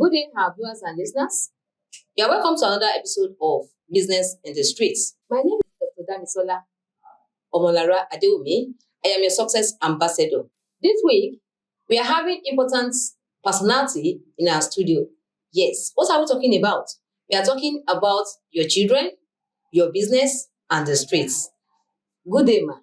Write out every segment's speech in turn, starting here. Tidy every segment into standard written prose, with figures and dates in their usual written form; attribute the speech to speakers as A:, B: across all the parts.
A: Good day, our viewers and listeners. You are welcome to another episode of Business in the Streets. My name is Dr. Damisola Omolara Adewumi. I am your success ambassador. This week, we are having important personality in our studio. Yes, what are we talking about? We are talking about your children, your business, and the streets. Good day, ma.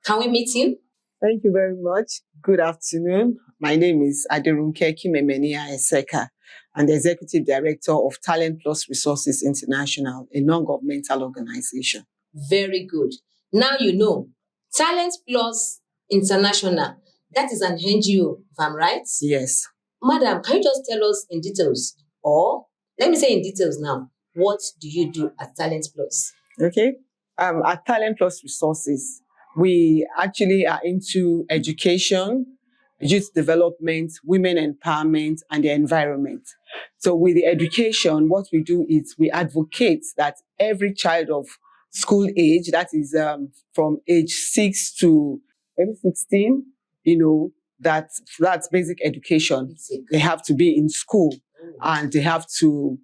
A: Can we meet you?
B: Thank you very much. Good afternoon. My name is Aderunke Kimemenia Eseka. I'm the Executive Director of Talent Plus Resources International, a non-governmental organization.
A: Very good. Now you know, Talent Plus International, that is an NGO, if I'm right?
B: Yes.
A: Madam, can you just tell us in details, or let me say in details now, what do you do at Talent Plus?
B: Okay. At Talent Plus Resources, we actually are into education, youth development, women empowerment, and the environment. So with the education, what we do is we advocate that every child of school age, that is from age 6 to maybe 16, that's basic education. They have to be in school and they have to,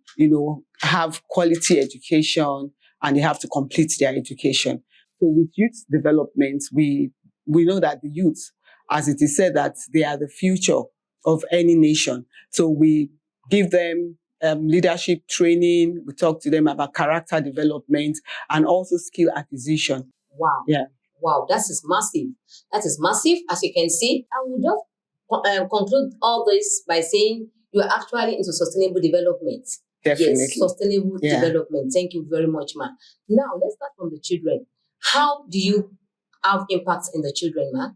B: have quality education and they have to complete their education. So with youth development, we know that the youth, as it is said, that they are the future of any nation. So we give them leadership training. We talk to them about character development and also skill acquisition.
A: Wow.
B: Yeah.
A: Wow, that is massive. That is massive, as you can see. I will just conclude all this by saying you are actually into sustainable development.
B: Definitely.
A: Yes, sustainable development. Thank you very much, ma. Now, let's start from the children. How do you have impacts in the children, ma?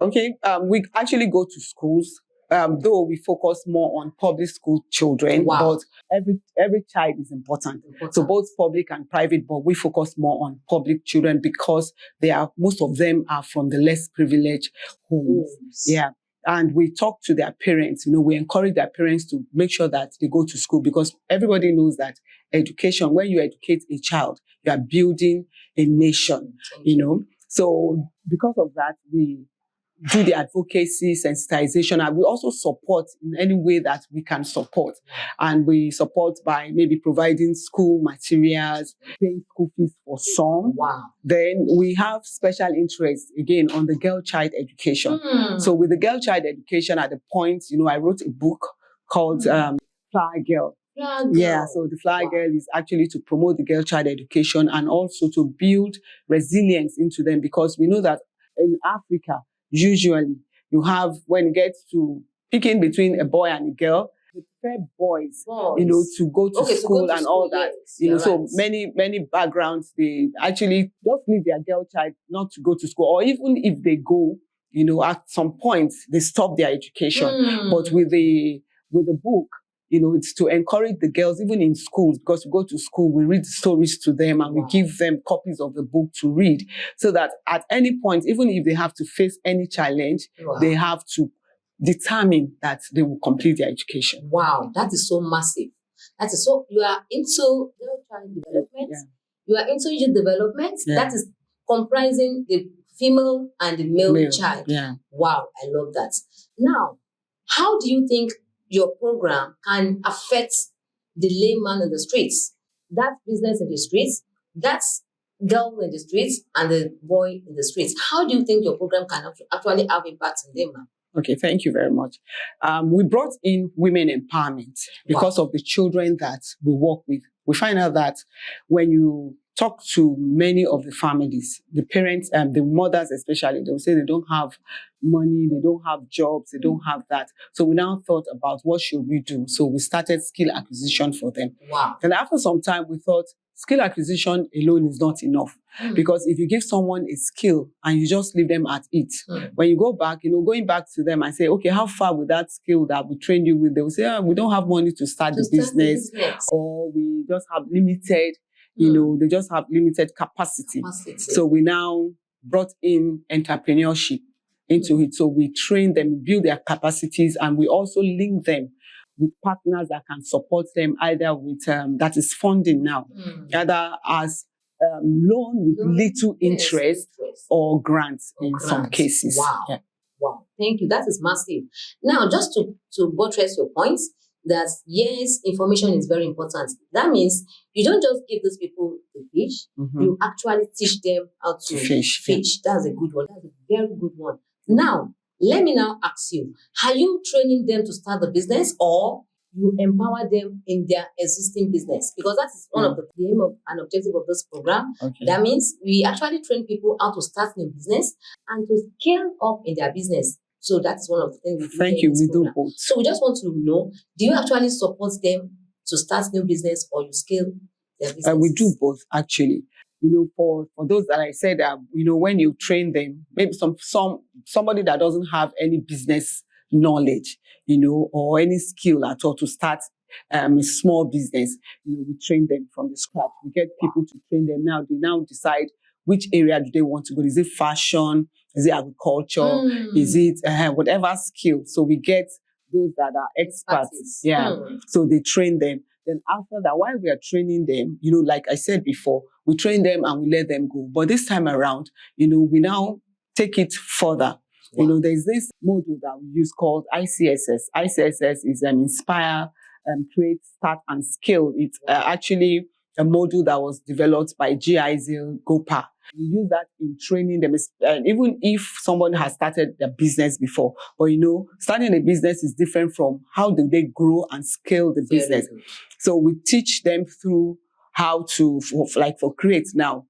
B: Okay, we actually go to schools, though we focus more on public school children,
A: Wow.
B: but every child is important. So both public and private, but we focus more on public children because most of them are from the less privileged homes. Yeah. And we talk to their parents, we encourage their parents to make sure that they go to school because everybody knows that education, when you educate a child, you are building a nation, So because of that, we do the advocacy, sensitization, and we also support in any way that we can support. And we support by maybe providing school materials, paying school fees for some.
A: Wow.
B: Then we have special interest, again, on the girl child education. So with the girl child education at the point, I wrote a book called Flower Girl. Yeah, so the Flower Girl is actually to promote the girl child education and also to build resilience into them because we know that in Africa, usually you have, when it gets to picking between a boy and a girl, they prefer boys, to go to school and all that. So many backgrounds, they actually just leave their girl child not to go to school, or even if they go, at some point they stop their education. But with the book, it's to encourage the girls, even in schools, because we go to school, we read stories to them and we give them copies of the book to read so that at any point, even if they have to face any challenge, they have to determine that they will complete their education.
A: Wow, that is so massive. That is so, you are into girl child development, you are into youth development, that is comprising the female and the male child.
B: Yeah.
A: Wow, I love that. Now, how do you think your program can affect the layman in the streets? That business in the streets, that's girl in the streets and the boy in the streets. How do you think your program can actually have impact on them, ma'am?
B: Okay, thank you very much. We brought in women empowerment because of the children that we work with. We find out that when you talk to many of the families, the parents and the mothers especially, they'll say they don't have money, they don't have jobs, they don't have that. So we now thought about what should we do? So we started skill acquisition for them.
A: Wow.
B: And after some time, we thought skill acquisition alone is not enough. Because if you give someone a skill and you just leave them at it, when you go back, going back to them and say, okay, how far with that skill that we trained you with? They will say, we don't have money to start the business, or we just have limited, they just have limited capacity. So we now brought in entrepreneurship into it. So we train them, build their capacities, and we also link them with partners that can support them either with, that is funding now, either as loan with little interest or grants in some cases.
A: Wow. Yeah. Wow. Thank you. That is massive. Now, just to buttress your points, that yes, information is very important. That means you don't just give those people the fish, you actually teach them how to fish. That's a good one. That's a very good one. Now, let me now ask you, are you training them to start the business or you empower them in their existing business? Because that is one of the aim of and objective of this program.
B: Okay.
A: That means we actually train people how to start new business and to scale up in their business. So that's one of the things we do.
B: Thank you. We do both.
A: So we just want to know, do you actually support them to start new business or you scale their business?
B: We do both, actually. For those that I said, when you train them, maybe somebody that doesn't have any business knowledge, or any skill at all to start a small business, we train them from the scratch. We get people to train them now. They now decide which area do they want to go. Is it fashion? Is it agriculture? Is it whatever skill? So we get those that are experts. Yeah. So they train them. Then after that, while we are training them, like I said before, we train them and we let them go. But this time around, we now take it further.
A: Wow.
B: There's this module that we use called ICSS. ICSS is an Inspire, Create, Start, and Scale. It's actually a module that was developed by GIZIL Gopa. We use that in training them, even if someone has started a business before. But starting a business is different from how do they grow and scale the business. So we teach them through how to, for Create now,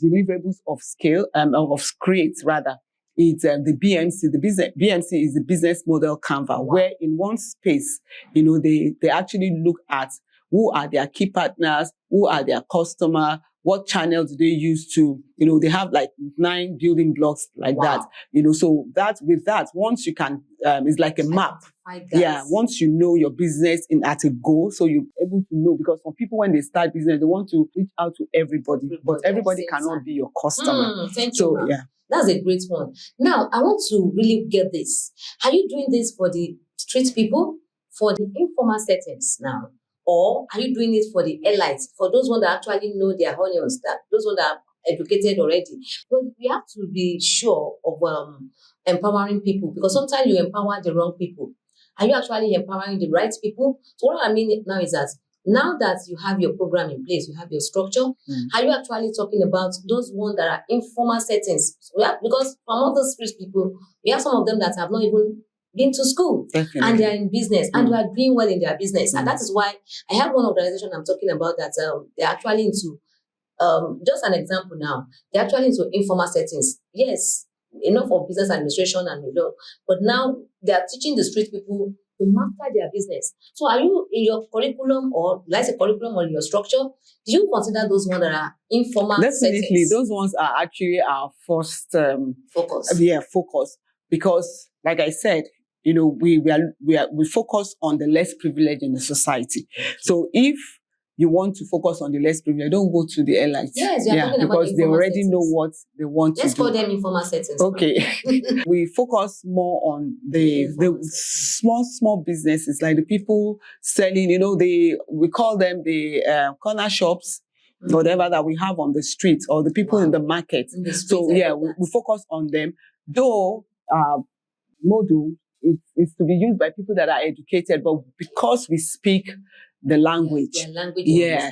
B: deliverables of scale, of Create rather. It's the BMC. The BMC is the business model Canva, where in one space, they actually look at who are their key partners, who are their customer, what channels do they use to, they have like 9 building blocks like that, so with that, once you can, it's like a map. Yeah, once you know your business at a goal, so you're able to know, because some people, when they start business, they want to reach out to everybody, but everybody cannot be your customer.
A: Thank you.
B: Yeah.
A: That's a great one. Now, I want to really get this. Are you doing this for the street people, for the informal settings now? Or are you doing it for the elites, for those ones that actually know their onions, those ones that are educated already? But we have to be sure of empowering people, because sometimes you empower the wrong people. Are you actually empowering the right people? So what I mean now is that now that you have your program in place, you have your structure, are you actually talking about those ones that are informal settings? Because from all those street people, we have some of them that have not even been to school.
B: Definitely.
A: And they are in business and they are doing well in their business. And that is why I have one organization I'm talking about that they're actually into, just an example now, they're actually into informal settings. Yes, enough of business administration and but now they are teaching the street people to master their business. So are you in your curriculum, or like a curriculum or your structure, do you consider those ones that are informal
B: Definitely,
A: settings?
B: those ones are actually our first
A: focus.
B: Focus. Because like I said, we focus on the less privileged in the society. So if you want to focus on the less privileged, don't go to the elites.
A: Yes, you're talking about
B: because they already know what they want
A: Let's
B: to do.
A: call them informal settings.
B: Okay. We focus more on the small businesses, like the people selling, we call them the corner shops, whatever that we have on the street, or the people in the market.
A: In the streets,
B: So we focus on them. Though module is to be used by people that are educated, but because we speak the language,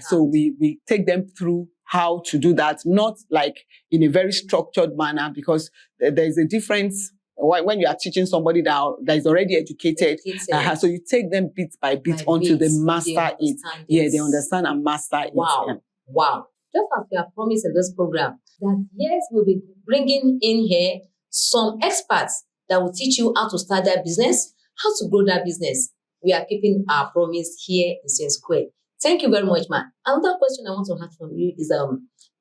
B: so we take them through how to do that, not like in a very structured manner, because there's a difference when you are teaching somebody that is already educated. So you take them bit by bit until they master it. Yeah, they understand and master it.
A: Wow. Just as we have promised in this program, that yes, we'll be bringing in here some experts that will teach you how to start that business, how to grow that business. We are keeping our promise here in St. Square. Thank you very much, Ma. Another question I want to ask from you is,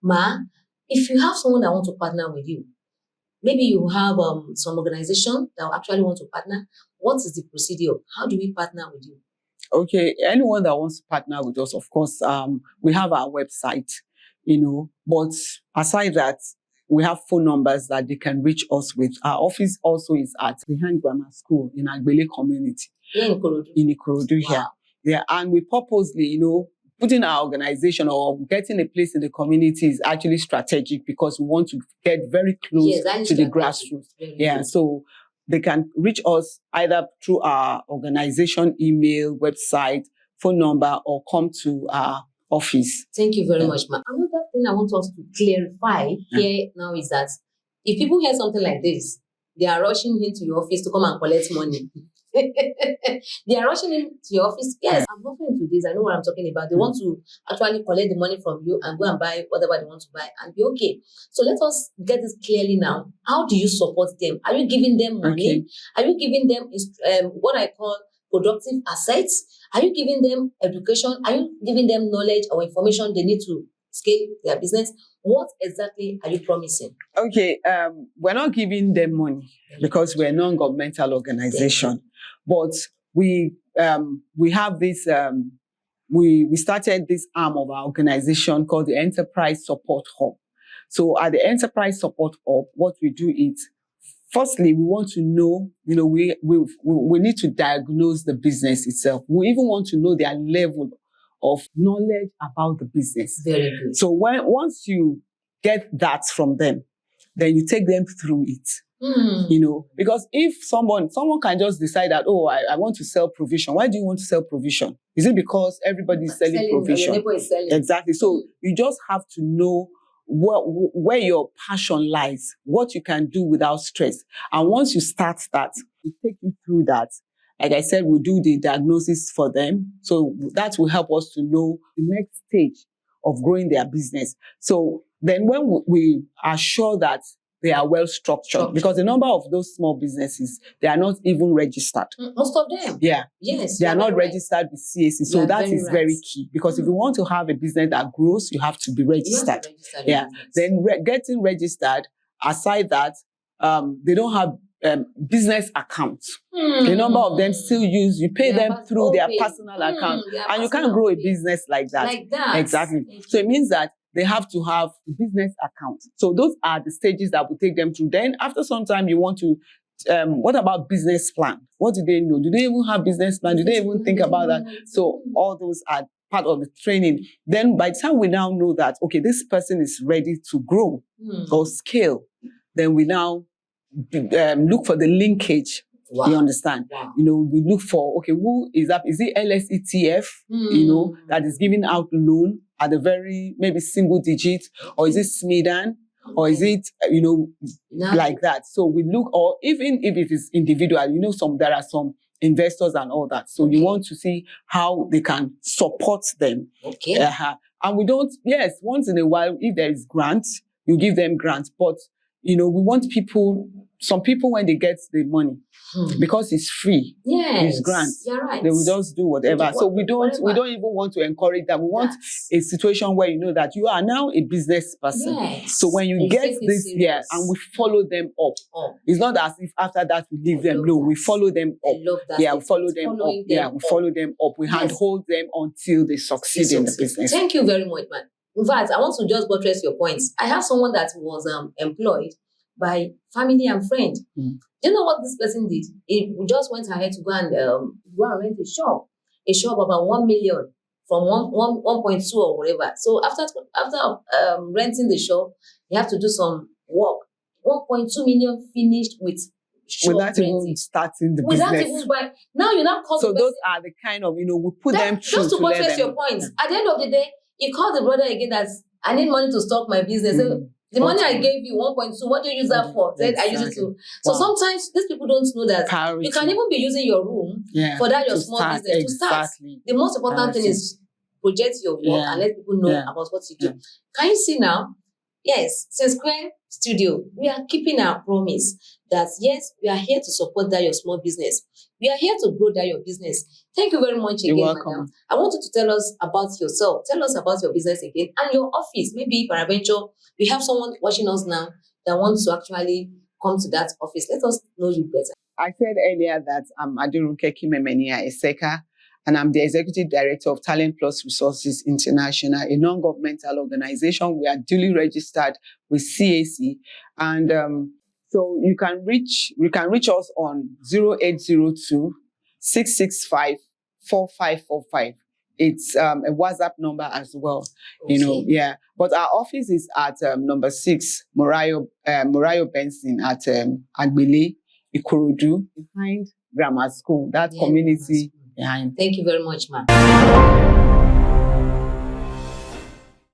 A: Ma, if you have someone that wants to partner with you, maybe you have some organization that actually want to partner, what is the procedure? How do we partner with you?
B: Okay, anyone that wants to partner with us, of course, we have our website, but aside that, we have phone numbers that they can reach us with. Our office also is at Behind Grammar School in Agbele community.
A: In Ikorodu.
B: In Ikorodu here. Yeah, and we purposely, putting our organization or getting a place in the community is actually strategic, because we want to get very close to the grassroots. So they can reach us either through our organization email, website, phone number, or come to our office.
A: Thank you very much, ma'am. Another thing I want us to clarify here now is that if people hear something like this, they are rushing into your office to come and collect money. They are rushing into your office. Yes, I'm not into this. I know what I'm talking about. They want to actually collect the money from you and go and buy whatever they want to buy and be okay. So let us get this clearly now. How do you support them? Are you giving them money?
B: Okay.
A: Are you giving them what I call productive assets? Are you giving them education? Are you giving them knowledge or information they need to scale their business? What exactly are you promising?
B: Okay, we're not giving them money because we're a non-governmental organization, but we have this. We started this arm of our organization called the Enterprise Support Hub. So at the Enterprise Support Hub, what we do is, firstly, we want to know, we need to diagnose the business itself. We even want to know their level of knowledge about the business.
A: Very good.
B: So once you get that from them, then you take them through it. Because if someone can just decide that, I want to sell provision. Why do you want to sell provision? Is it because everybody's selling provision?
A: Your neighbor is selling.
B: Exactly. So you just have to know where your passion lies, what you can do without stress. And once you start that, we take you through that. Like I said, we'll do the diagnosis for them. So that will help us to know the next stage of growing their business. So then when we are sure that they are well structured, because a number of those small businesses, they are not even registered.
A: Most of them.
B: Yeah.
A: Yes.
B: They are not registered with CAC. So that is very key, because if you want to have a business that grows, you have to be registered. Yeah. Then getting registered, aside that, they don't have business accounts. A number of them still you pay them through their personal account. And you can't grow a business like that. Exactly. So it means that they have to have a business account. So those are the stages that we take them through. Then after some time, you want to, what about business plan? What do they know? Do they even have business plan? Do they even think about that? So all those are part of the training. Then by the time we now know that, okay, this person is ready to grow or scale, then we now look for the linkage. Wow. You understand?
A: Wow.
B: We look for, okay, who is that? Is it LSETF, that is giving out loan at a very, maybe single digit? Or is it SMIDAN? Or is it, like that? So we look, or even if it is individual, there are some investors and all that. So you want to see how they can support them.
A: Okay.
B: And we don't, once in a while, if there is grants, you give them grants. But, we want some people, when they get the money, because it's free, it's grants,
A: you're right.
B: they will just do whatever. So we don't even want to encourage that. We want a situation where that you are now a business person.
A: Yes.
B: So when you get this here, and we follow them up. It's not as if after that we leave them. No, we follow them up. We follow them up. We follow them up. We handhold them until they succeed in the business.
A: Thank you very much, man. In fact, I want to just buttress your points. I have someone that was employed by family and friend. Do you know what this person did? He just went ahead to go and rent a shop about 1 million from 1.2 or whatever. So after renting the shop, you have to do some work. 1.2 million finished with shop
B: without even starting the business.
A: Now you now call.
B: So those are the kind of we put them through
A: just to buttress your points. At the end of the day, you call the brother again that I need money to stock my business. So the money I gave you, 1.2, what do you use that for? Exactly. I use it to. So sometimes these people don't know that you can even be using your room for that your small business to start. The most important thing is project your work and let people know about what you do. Can you see now? Yes, Square Studio, we are keeping our promise that yes, we are here to support that your small business. We are here to grow that your business. Thank you very much again, madam. I want you to tell us about yourself. Tell us about your business again and your office. Maybe peradventure, we have someone watching us now that wants to actually come to that office. Let us know you better.
B: I said earlier that I'm Adirunke Kimemenia Eseka, and I'm the Executive Director of Talent Plus Resources International, a non-governmental organization. We are duly registered with CAC. And so you can reach us on 0802 665 4545. It's a WhatsApp number as well, But our office is at number 6, Morayo Benson at Agbele, Ikorodu, behind grammar school, that
A: Yeah,
B: community behind.
A: Thank you very much, ma'am.